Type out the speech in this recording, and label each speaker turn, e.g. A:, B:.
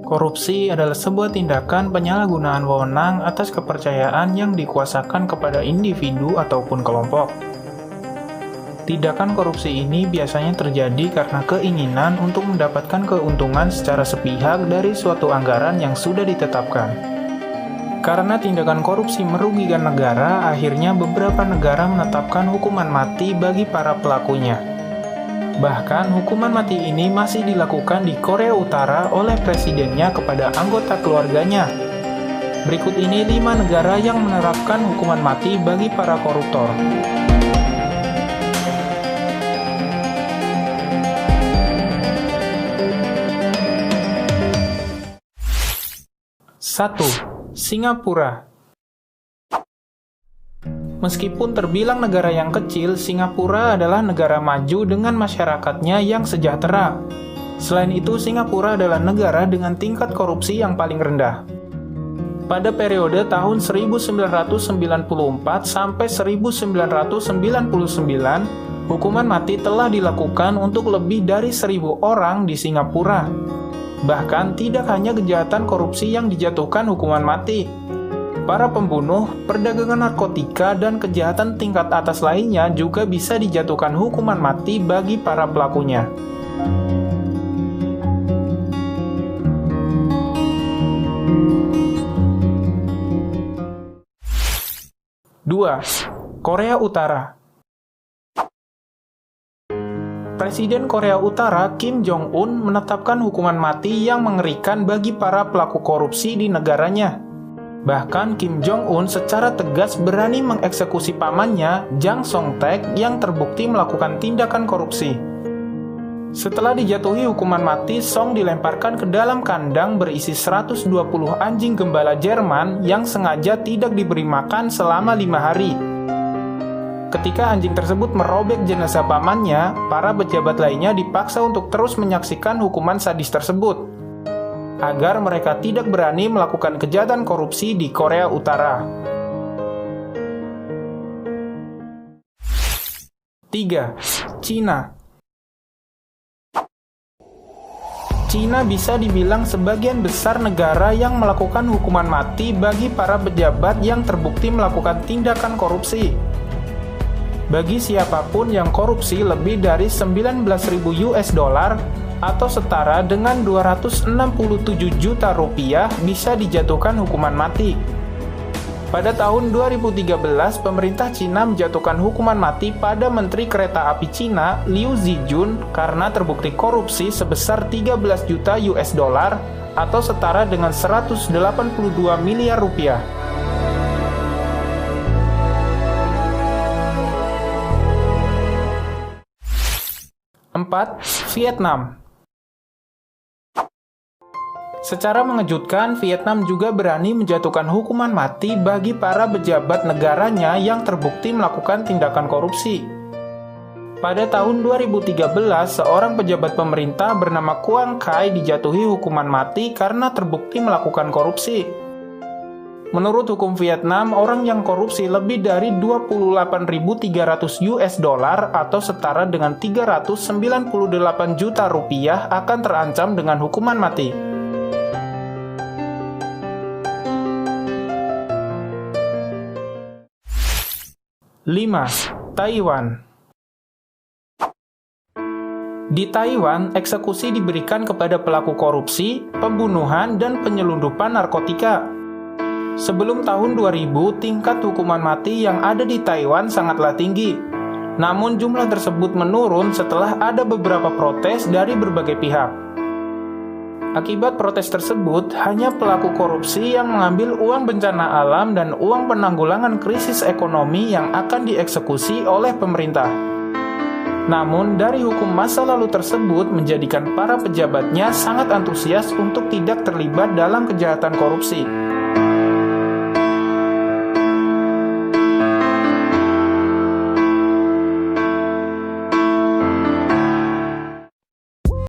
A: Korupsi adalah sebuah tindakan penyalahgunaan wewenang atas kepercayaan yang dikuasakan kepada individu ataupun kelompok. Tindakan korupsi ini biasanya terjadi karena keinginan untuk mendapatkan keuntungan secara sepihak dari suatu anggaran yang sudah ditetapkan. Karena tindakan korupsi merugikan negara, akhirnya beberapa negara menetapkan hukuman mati bagi para pelakunya. Bahkan, hukuman mati ini masih dilakukan di Korea Utara oleh presidennya kepada anggota keluarganya. Berikut ini 5 negara yang menerapkan hukuman mati bagi para koruptor. 1. Singapura. Meskipun terbilang negara yang kecil, Singapura adalah negara maju dengan masyarakatnya yang sejahtera. Selain itu, Singapura adalah negara dengan tingkat korupsi yang paling rendah. Pada periode tahun 1994 sampai 1999, hukuman mati telah dilakukan untuk lebih dari 1.000 orang di Singapura. Bahkan tidak hanya kejahatan korupsi yang dijatuhkan hukuman mati. Para pembunuh, perdagangan narkotika, dan kejahatan tingkat atas lainnya juga bisa dijatuhkan hukuman mati bagi para pelakunya. 2. Korea Utara. Presiden Korea Utara Kim Jong-un menetapkan hukuman mati yang mengerikan bagi para pelaku korupsi di negaranya. Bahkan Kim Jong-un secara tegas berani mengeksekusi pamannya, Jang Song-taek, yang terbukti melakukan tindakan korupsi. Setelah dijatuhi hukuman mati, Song dilemparkan ke dalam kandang berisi 120 anjing gembala Jerman yang sengaja tidak diberi makan selama 5 hari. Ketika anjing tersebut merobek jenazah pamannya, para pejabat lainnya dipaksa untuk terus menyaksikan hukuman sadis tersebut, agar mereka tidak berani melakukan kejahatan korupsi di Korea Utara. 3. Cina. Cina bisa dibilang sebagian besar negara yang melakukan hukuman mati bagi para pejabat yang terbukti melakukan tindakan korupsi. Bagi siapapun yang korupsi lebih dari 19.000 US dollar atau setara dengan 267 juta rupiah bisa dijatuhkan hukuman mati. Pada tahun 2013, pemerintah Cina menjatuhkan hukuman mati pada Menteri Kereta Api Cina, Liu Zijun, karena terbukti korupsi sebesar 13 juta US dollar atau setara dengan 182 miliar rupiah. 4. Vietnam. Secara mengejutkan, Vietnam juga berani menjatuhkan hukuman mati bagi para pejabat negaranya yang terbukti melakukan tindakan korupsi. Pada tahun 2013, seorang pejabat pemerintah bernama Quang Khai dijatuhi hukuman mati karena terbukti melakukan korupsi. Menurut hukum Vietnam, orang yang korupsi lebih dari 28.300 US dollar atau setara dengan 398 juta rupiah akan terancam dengan hukuman mati. 5. Taiwan. Di Taiwan, eksekusi diberikan kepada pelaku korupsi, pembunuhan, dan penyelundupan narkotika. Sebelum tahun 2000, tingkat hukuman mati yang ada di Taiwan sangatlah tinggi. Namun jumlah tersebut menurun setelah ada beberapa protes dari berbagai pihak. Akibat protes tersebut, hanya pelaku korupsi yang mengambil uang bencana alam dan uang penanggulangan krisis ekonomi yang akan dieksekusi oleh pemerintah. Namun, dari hukum masa lalu tersebut menjadikan para pejabatnya sangat antusias untuk tidak terlibat dalam kejahatan korupsi.